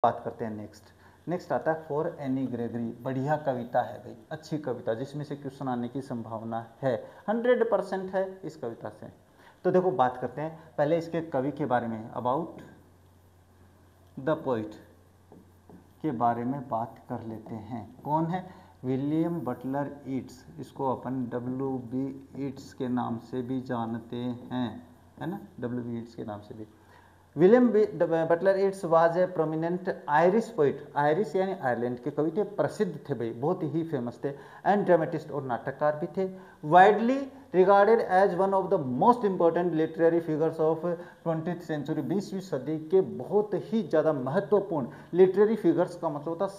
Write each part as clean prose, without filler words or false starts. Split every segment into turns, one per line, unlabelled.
बात करते हैं नेक्स्ट आता है फॉर एनी ग्रेगरी। बढ़िया कविता है भाई, अच्छी कविता जिसमें से क्वेश्चन आने की संभावना है, 100% है इस कविता से। तो देखो बात करते हैं पहले इसके कवि के बारे में, अबाउट द पोइट के बारे में बात कर लेते हैं। कौन है? विलियम बटलर ईट्स, इसको अपन WB ईट्स के नाम से भी जानते हैं, है ना, WB ईट्स के नाम से भी। William Butler Yeats was a prominent Irish poet, Irish यानी आयरलैंड के कवि थे, प्रसिद्ध थे भाई, बहुत ही फेमस थे, एंड ड्रामेटिस्ट और नाटककार भी थे। Widely regarded as one of the most important literary figures of 20th century, 20वीं सदी के बहुत ही ज़्यादा महत्वपूर्ण लिटरेरी फिगर्स का मतलब होता है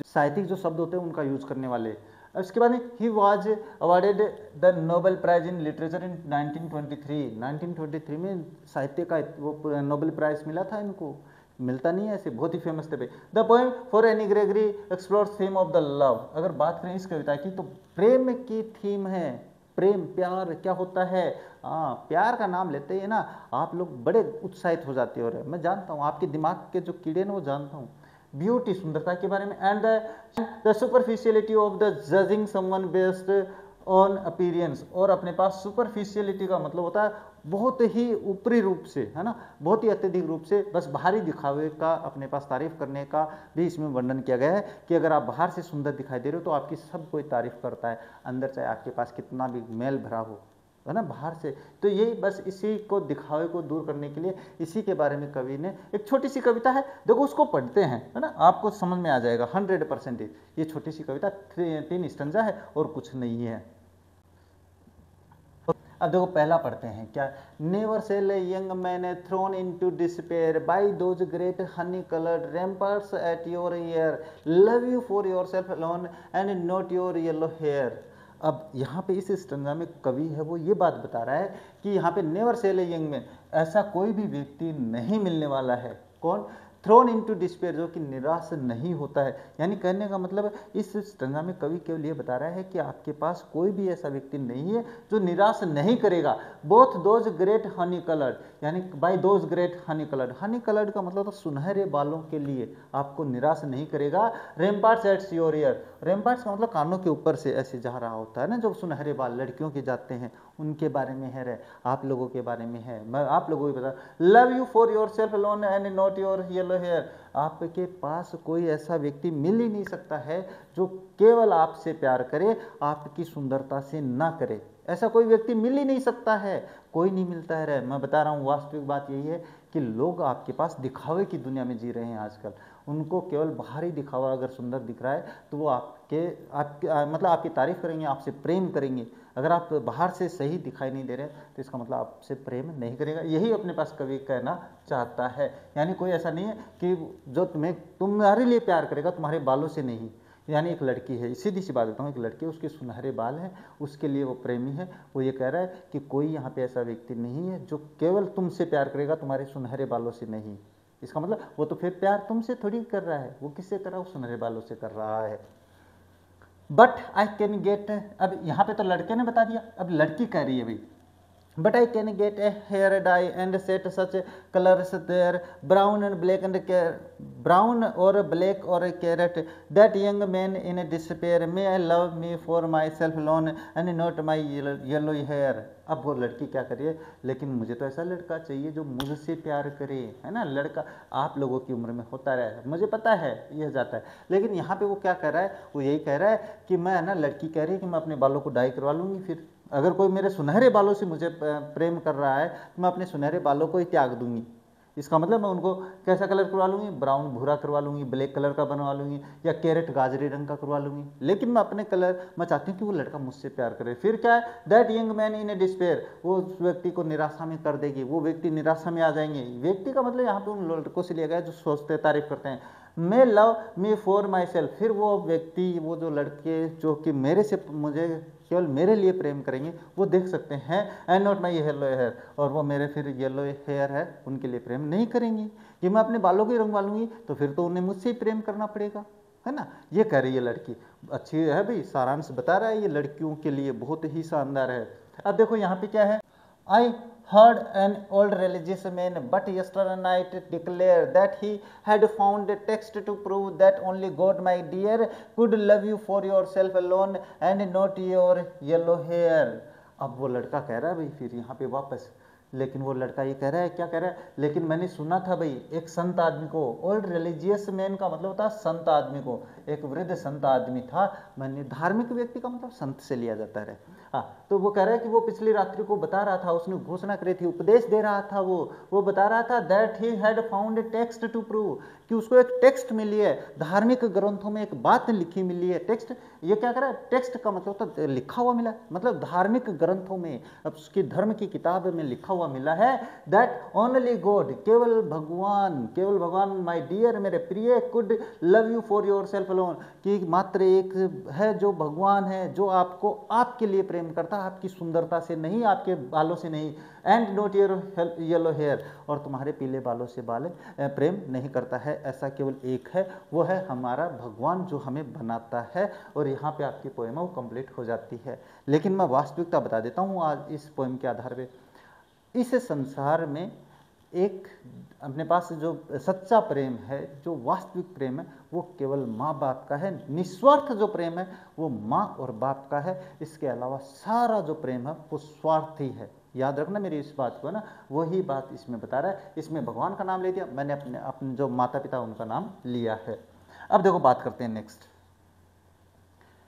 साहित्यिक जो शब्द होते हैं उनका यूज करने वाले। उसके बाद ही was awarded the Nobel prize in literature in 1923 में साहित्य का वो नोबेल प्राइज मिला था इनको, मिलता नहीं है ऐसे, बहुत ही फेमस थे भाई। The poem for any Gregory explores theme of the love, अगर बात करें इस कविता की तो प्रेम की थीम है, प्रेम प्यार क्या होता है। प्यार का नाम लेते ही ना आप लोग बड़े उत्साहित हो जाते हो, मैं जानता हूँ आपके दिमाग के जो कीड़े ना वो जानता हूँ। ब्यूटी, सुंदरता के बारे में, and the superficiality of the judging someone based on appearance, और अपने पास सुपरफिशियलिटी का मतलब होता है बहुत ही ऊपरी रूप से, है ना, बहुत ही अत्यधिक रूप से, बस बाहरी दिखावे का अपने पास तारीफ करने का भी इसमें वर्णन किया गया है कि अगर आप बाहर से सुंदर दिखाई दे रहे हो तो आपकी सब कोई तारीफ करता है, अंदर चाहे आपके पास कितना भी मैल भरा हो, है ना, बाहर से। तो यही बस इसी को दिखावे को दूर करने के लिए इसी के बारे में कवि ने एक छोटी सी कविता है, देखो उसको पढ़ते हैं, है ना, आपको समझ में आ जाएगा 100%। ये छोटी सी कविता 3 स्टंजा है और कुछ नहीं है। अब देखो पहला पढ़ते हैं क्या, never shall a young man thrown into despair by those great honey coloured ramparts at your ear, love you for yourself alone and not your yellow hair. अब यहाँ पे इस स्टंजा में कवि है वो ये बात बता रहा है कि यहाँ पे never shall a young man, ऐसा कोई भी व्यक्ति नहीं मिलने वाला है। कौन? थ्रोन इनटू डिस्पेयर, जो कि निराश नहीं होता है। यानी कहने का मतलब इस स्टंजा में कवि केवल ये बता रहा है कि आपके पास कोई भी ऐसा व्यक्ति नहीं है जो निराश नहीं करेगा। Both those great honey coloured, यानी by those great honey coloured, honey coloured का मतलब तो सुनहरे बालों के लिए आपको निराश नहीं करेगा। रैम्पार्ट्स एट्स योर ईयर, रैम्पार्ट्स का मतलब कानों के ऊपर से ऐसे जा रहा होता है ना, जो सुनहरे बाल लड़कियों के जाते हैं, उनके बारे में है, आप लोगों के बारे में है, मैं आप लोगों को बता। Love you for yourself alone and not your yellow hair, आपके पास कोई ऐसा व्यक्ति मिल ही नहीं सकता है जो केवल आपसे प्यार करे, आपकी सुंदरता से ना करे, ऐसा कोई व्यक्ति मिल ही नहीं सकता है, कोई नहीं मिलता है। मैं बता रहा हूँ वास्तविक बात यही है कि लोग आपके पास दिखावे की दुनिया में जी रहे हैं आजकल, उनको केवल बाहरी दिखावा अगर सुंदर दिख रहा है तो वो मतलब आपकी तारीफ करेंगे, आपसे प्रेम करेंगे। अगर आप बाहर से सही दिखाई नहीं दे रहे तो इसका मतलब आपसे प्रेम नहीं करेगा, यही अपने पास कवि कहना चाहता है। यानी कोई ऐसा नहीं है कि जो तुम्हारे लिए प्यार करेगा, तुम्हारे बालों से नहीं। यानी एक लड़की है, सीधी सी बात बताऊँ, एक लड़की है, उसके सुनहरे बाल हैं, उसके लिए वो प्रेमी है, वो ये कह रहा है कि कोई यहाँ पे ऐसा व्यक्ति नहीं है जो केवल तुमसे प्यार करेगा, तुम्हारे सुनहरे बालों से नहीं। इसका मतलब वो तो फिर प्यार तुमसे थोड़ी कर रहा है, वो किससे कर रहा है? वो सुनहरे बालों से कर रहा है। बट आई कैन गेट, अब यहाँ पे तो लड़के ने बता दिया, अब लड़की कह रही है भाई, but I can get a hair dye and set such colors there, brown and black and brown or black or carrot, that young man in despair may I love me for myself alone and not my yellow hair। अब वो लड़की क्या कर रही है, लेकिन मुझे तो ऐसा लड़का चाहिए जो मुझसे प्यार करे, है ना। लड़का आप लोगों की उम्र में होता रहा, मुझे पता है यह जाता है, लेकिन यहाँ पे वो क्या कर रहा है, वो यही कह रहा है कि मैं ना, लड़की कह रही है कि मैं अपने बालों को डाई करवा लूँगी, फिर अगर कोई मेरे सुनहरे बालों से मुझे प्रेम कर रहा है तो मैं अपने सुनहरे बालों को ही त्याग दूंगी। इसका मतलब मैं उनको कैसा कलर करवा लूँगी, ब्राउन भूरा करवा लूँगी, ब्लैक कलर का बनवा लूँगी, या कैरेट गाजरी रंग का करवा लूँगी, लेकिन मैं अपने कलर, मैं चाहती हूँ कि वो लड़का मुझसे प्यार करे। फिर क्या है, that young man in A despair, वो उस व्यक्ति को निराशा में कर देगी, वो व्यक्ति निराशा में आ जाएंगे। व्यक्ति का मतलब यहाँ पे उन लड़कों से लिया गया जो सोचते तारीफ करते हैं। मे love me for my self, फिर वो व्यक्ति, वो जो लड़के जो कि मेरे से, मुझे केवल मेरे लिए प्रेम करेंगे, वो देख सकते हैं, and not my yellow hair, और वो मेरे फिर येलो हेयर है उनके लिए प्रेम नहीं करेंगी। कि मैं अपने बालों को ही रंगवा लूँगी तो फिर तो उन्हें मुझसे ही प्रेम करना पड़ेगा, है ना। ये कह रही है लड़की, अच्छी है भाई, सारांश बता रहा है, ये लड़कियों के लिए बहुत ही शानदार है। अब देखो यहाँ पे क्या है, I heard an old religious man but yesterday night declare that he had found a text to prove that only God, my dear, could love you for yourself alone and not your yellow hair. अब वो लड़का कह रहा है भाई फिर यहाँ पे वापस, लेकिन वो लड़का ये कह रहा है, क्या कह रहा है, लेकिन मैंने सुना था भाई एक संत आदमी को, ओल्ड रिलीजियस मैन का मतलब होता है संत आदमी को, एक वृद्ध संत आदमी था, मैंने धार्मिक व्यक्ति का मतलब संत से लिया जाता है। हाँ, तो वो कह रहा है कि वो पिछली रात्रि को बता रहा था, उसने घोषणा करी थी, उपदेश दे रहा था, वो बता रहा था that he had found a text to prove, कि उसको एक टेक्स्ट मिली है, धार्मिक ग्रंथों में एक बात लिखी मिली है। टेक्स्ट, ये क्या करा, टेक्स्ट का मतलब तो लिखा हुआ मिला, मतलब धार्मिक ग्रंथों में, अब उसकी धर्म की किताब में लिखा हुआ मिला है दैट ओनली गॉड, केवल भगवान माय डियर, मेरे प्रिय, could love you for yourself alone, कि मात्र एक है जो भगवान है जो आपको आपके लिए प्रेम करता है, आपकी सुंदरता से नहीं, आपके बालों से नहीं, and not your yellow hair, और तुम्हारे पीले बालों से बाल प्रेम नहीं करता है, ऐसा केवल एक है, वो है हमारा भगवान जो हमें बनाता है। और यहाँ पे आपकी पोएम वो कंप्लीट हो जाती है। लेकिन मैं वास्तविकता बता देता हूँ आज इस पोएम के आधार पे, इस संसार में एक अपने पास जो सच्चा प्रेम है, जो वास्तविक प्रेम है, वो केवल माँ बाप का है, निस्वार्थ जो प्रेम है वो माँ और बाप का है, इसके अलावा सारा जो प्रेम है वो स्वार्थी है। याद रखना मेरी इस बात को ना, वही बात इसमें बता रहा है, इसमें भगवान का नाम ले दिया, मैंने अपने जो माता पिता उनका नाम लिया है। अब देखो बात करते हैं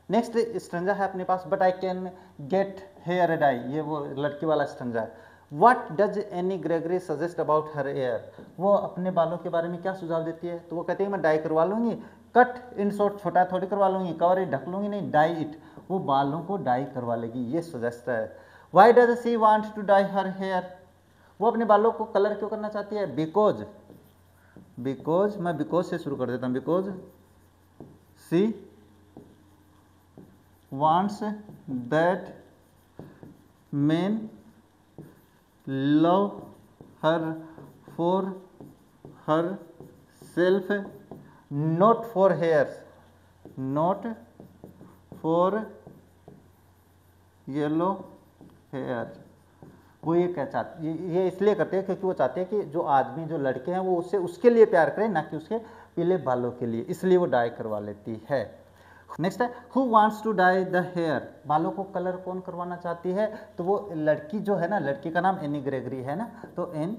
नेक्स्ट स्टंजा है अपने पास, but I can get hair dye, ये वो लड़की वाला स्टंजा है। What does Annie Gregory suggest about her hair? वो अपने बालों के बारे में क्या सुझाव देती है, तो वो कहती है मैं डाई करवा लूंगी, कट इन शॉर्ट, छोटा थोड़ी करवा लूंगी, कवर इट ढक लूंगी नहीं, डाई इट, वो बालों को डाई करवा लेगी, ये सजेस्ट है। Why does she want to dye her hair? वो अपने बालों को कलर क्यों करना चाहती है, बिकॉज मैं बिकॉज से शुरू कर देता हूँ, because she wants that men love her for herself, not for hairs, not for yellow hair। वो ये क्या चाहते, ये इसलिए करते हैं क्योंकि वो चाहते हैं कि जो आदमी, जो लड़के हैं, वो उससे उसके लिए प्यार करें, ना कि उसके पीले बालों के लिए, इसलिए वो डाई करवा लेती है। नेक्स्ट है who wants to dye the hair, बालों को कलर कौन करवाना चाहती है, तो वो लड़की जो है ना, लड़की का नाम एनी ग्रेगरी है ना, तो एन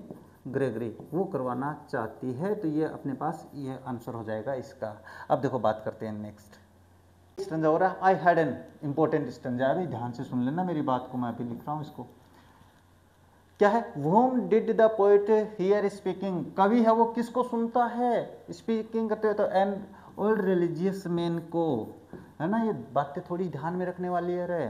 ग्रेगरी वो करवाना चाहती है, तो ये अपने पास ये आंसर हो जाएगा इसका। अब देखो बात करते हैं नेक्स्ट स्टंजा हो रहा है, I had an important stanza, अभी ध्यान से सुन लेना मेरी बात को, मैं अभी लिख रहा हूँ इसको। क्या है, whom did the poet hear speaking, कवि है वो किसको सुनता है स्पीकिंग करते हुए, तो एन ओल्ड रिलीजियस मैन को, है ना, ये बातें थोड़ी ध्यान में रखने वाली है रे।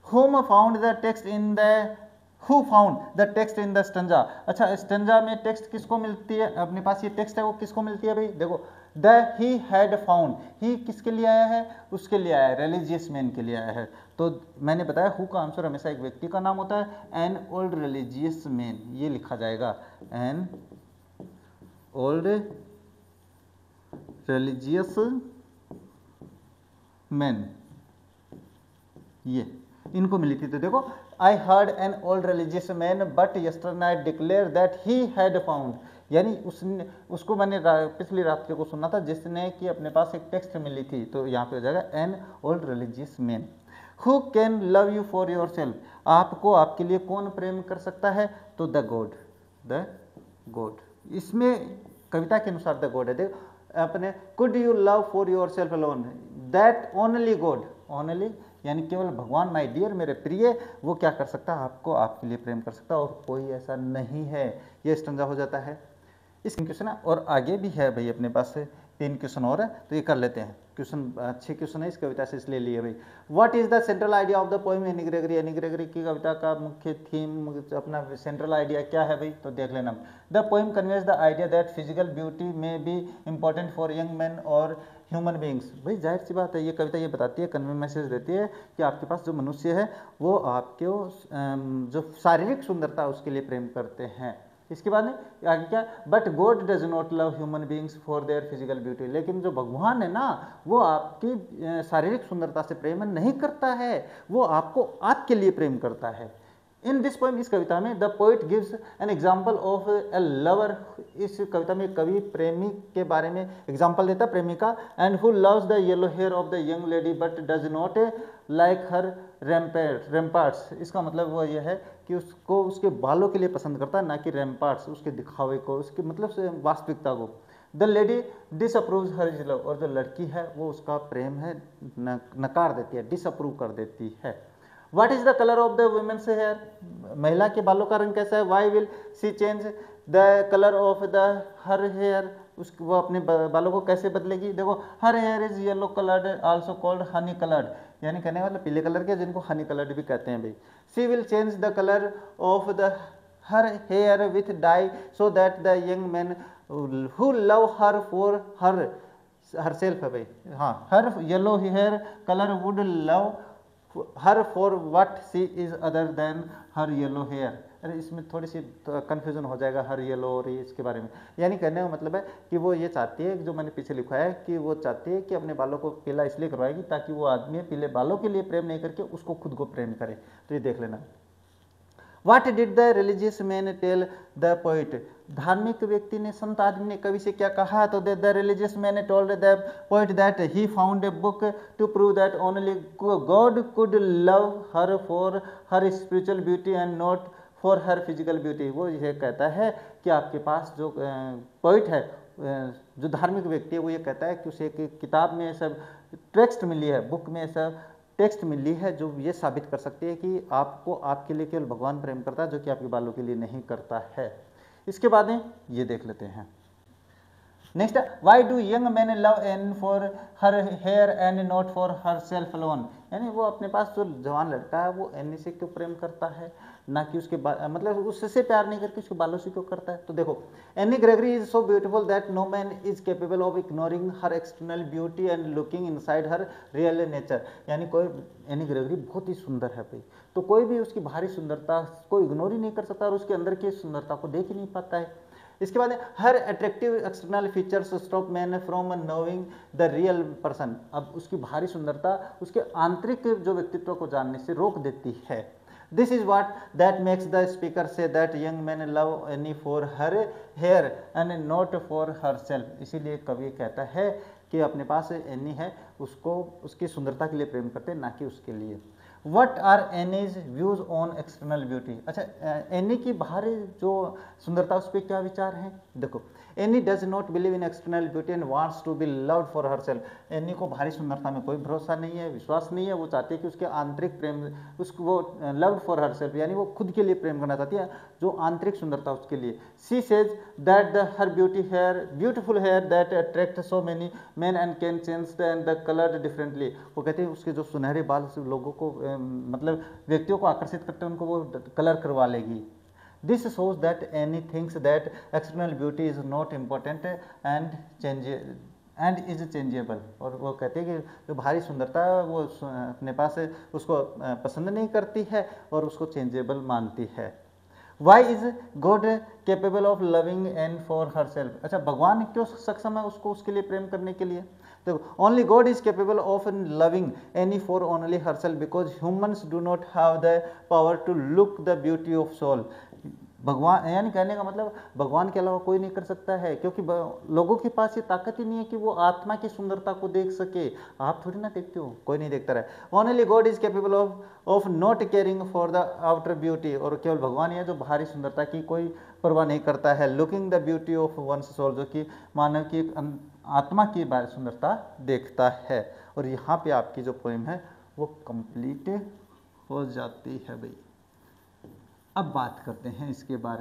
whom found the text in the, who found the text in the stanza, अच्छा स्टंजा में टेक्स्ट किसको मिलती है, अपने पास ये टेक्स्ट है वो किसको मिलती है भाई, देखो द ही हैड फाउंड, ही किसके लिए आया है, उसके लिए आया है, रिलीजियस मैन के लिए आया है, तो मैंने बताया हु का आंसर हमेशा एक व्यक्ति का नाम होता है, एन ओल्ड रिलीजियस मैन, ये लिखा जाएगा एन ओल्ड रिलीजियस मैन, ये इनको मिली थी। तो देखो I heard an old religious man but yesterday night declare that he had found, यानी उसको मैंने पिछली रात को सुना था जिसने कि अपने पास एक टेक्स्ट मिली थी, तो यहाँ पे हो जाएगा an old religious man. Who can love you for your self, आपको आपके लिए कौन प्रेम कर सकता है, तो द गॉड, इसमें कविता के अनुसार द गॉड है। देखो अपने could you love for yourself alone, that only God, only यानी केवल भगवान माय डियर, मेरे प्रिय, वो क्या कर सकता है, आपको आपके लिए प्रेम कर सकता है, और कोई ऐसा नहीं है, ये स्टंजा हो जाता है। इस क्वेश्चन और आगे भी है भाई अपने पास 3 क्वेश्चन और है, तो ये कर लेते हैं। क्वेश्चन अच्छे क्वेश्चन है इस कविता से, इसलिए लिए भाई। What is the central idea of the poem any Gregory, any Gregory की कविता का मुख्य थीम, अपना सेंट्रल आइडिया क्या है भाई, तो देख लेना। The poem conveys the idea that physical beauty may be important for young man और ह्यूमन बींग्स, भाई जाहिर सी बात है, ये कविता ये बताती है, कन्वे मैसेज देती है कि आपके पास जो मनुष्य है वो आपके जो शारीरिक सुंदरता उसके लिए प्रेम करते हैं। इसके बाद में आगे क्या, but God does not love human beings for their physical beauty, लेकिन जो भगवान है ना वो आपकी शारीरिक सुंदरता से प्रेम नहीं करता है, वो आपको आपके लिए प्रेम करता है। इन दिस पोएम, इस कविता में the poet gives an example of A lover, इस कविता में कवि प्रेमी के बारे में एग्जाम्पल देता है, प्रेमिका, and who loves the yellow hair of the young lady but does not like her ramparts. इसका मतलब वो ये है कि उसको उसके बालों के लिए पसंद करता है, ना कि रैम्पार्ट्स, उसके दिखावे को, उसके मतलब वास्तविकता को। द लेडी डिसअप्रूव्स हर लव, और जो लड़की है वो उसका प्रेम है नकार देती है, डिसअप्रूव कर देती है। What is the color of the women's hair? महिला के बालों का रंग कैसा है? Why will she change the color of the her hair? वो अपने बालों को कैसे बदलेगी? देखो, her hair is yellow colored, also called honey colored, यानी कहने वाला पीले कलर के, जिनको honey colored भी कहते हैं भाई। She will change the color of the her hair with dye so that the young men who love her for her herself है भाई, हाँ, her yellow hair color would love her for what she is other than her yellow hair. अरे इसमें थोड़ी सी confusion हो जाएगा हर yellow और इसके बारे में, यानी कहने का मतलब है कि वो ये चाहती है, जो मैंने पीछे लिखा है कि वो चाहती है कि अपने बालों को पीला इसलिए करवाएगी ताकि वो आदमी पीले बालों के लिए प्रेम नहीं करके उसको खुद को प्रेम करे। तो ये देख लेना। What did the religious man tell the poet? धार्मिक व्यक्ति ने, संत आदमी ने कवि से क्या कहा? तो the religious man told the poet that he found a book to prove that only God could love her for her spiritual beauty and not for her physical beauty। वो ये कहता है कि आपके पास जो पोइट है, जो धार्मिक व्यक्ति है, वो ये कहता है कि उसे एक किताब में सब टेक्स्ट मिली है, बुक में सब टेक्स्ट मिली है जो ये साबित कर सकती है कि आपको आपके लिए केवल भगवान प्रेम करता है, जो कि आपके बालों के लिए नहीं करता है। इसके बाद में ये देख लेते हैं। Next, why do young man love Anne for her hair and not for herself alone, यानी वो अपने पास जो जवान लड़का है वो एनी से क्यों प्रेम करता है, ना कि उसके मतलब उससे प्यार नहीं करके उसके बालों से क्यों करता है। तो देखो, Anne Gregory is so beautiful that no man is capable of ignoring her external beauty and looking inside her real nature, यानी कोई एनी ग्रेगरी बहुत ही सुंदर है भाई, तो कोई भी उसकी बाहरी सुंदरता को इग्नोर ही नहीं कर सकता और उसके अंदर की सुंदरता को देख ही नहीं पाता है। इसके बाद her attractive external features stop man from knowing the real person, अब उसकी बाहरी सुंदरता उसके आंतरिक जो व्यक्तित्व को जानने से रोक देती है। This is what that makes the speaker say that young man love Anne for her hair and not for herself, इसीलिए कवि कहता है कि अपने पास एनी है उसको उसकी सुंदरता के लिए प्रेम करते हैं, ना कि उसके लिए। What are Anne's views on external beauty, अच्छा एनी की बाहरी जो सुंदरता उस पर क्या विचार हैं? देखो, Anne does not believe in external beauty and wants to be loved for herself, Anne को बाहरी सुंदरता में कोई भरोसा नहीं है, विश्वास नहीं है, वो चाहती है कि उसके आंतरिक प्रेम, उसको वो लव्ड फॉर हर सेल्फ, यानी वो खुद के लिए प्रेम करना चाहती है, जो आंतरिक सुंदरता उसके लिए। She says that the her beautiful hair that attract so many man and can change the colour differently, वो कहते हैं उसके जो सुनहरे बाल से लोगों को मतलब व्यक्तियों को आकर्षित करते हैं, उनको वो कलर करवा लेगी। This shows that any things that external beauty is not important and is changeable, और वो कहते हैं कि जो बाहरी सुंदरता है वो अपने पास है, उसको पसंद नहीं करती है और उसको चेंजेबल मानती है। Why is God capable of loving and for herself, अच्छा भगवान क्यों सक्षम है उसको उसके लिए प्रेम करने के लिए? तो only God is capable of loving Anne for only herself because humans do not have the power to look the beauty of soul. भगवान, यानी कहने का मतलब भगवान के अलावा कोई नहीं कर सकता है, क्योंकि लोगों के पास ये ताकत ही नहीं है कि वो आत्मा की सुंदरता को देख सके। आप थोड़ी ना देखते हो, कोई नहीं देखता रहे। Only God is capable of not caring for the outer beauty, और केवल भगवान ही है जो बाहरी सुंदरता की कोई परवाह नहीं करता है। Looking the beauty of one's soul, जो कि मानव की आत्मा की बाहरी सुंदरता देखता है। और यहाँ पे आपकी जो पोएम है वो कंप्लीट हो जाती है भाई। अब बात करते हैं इसके बारे में।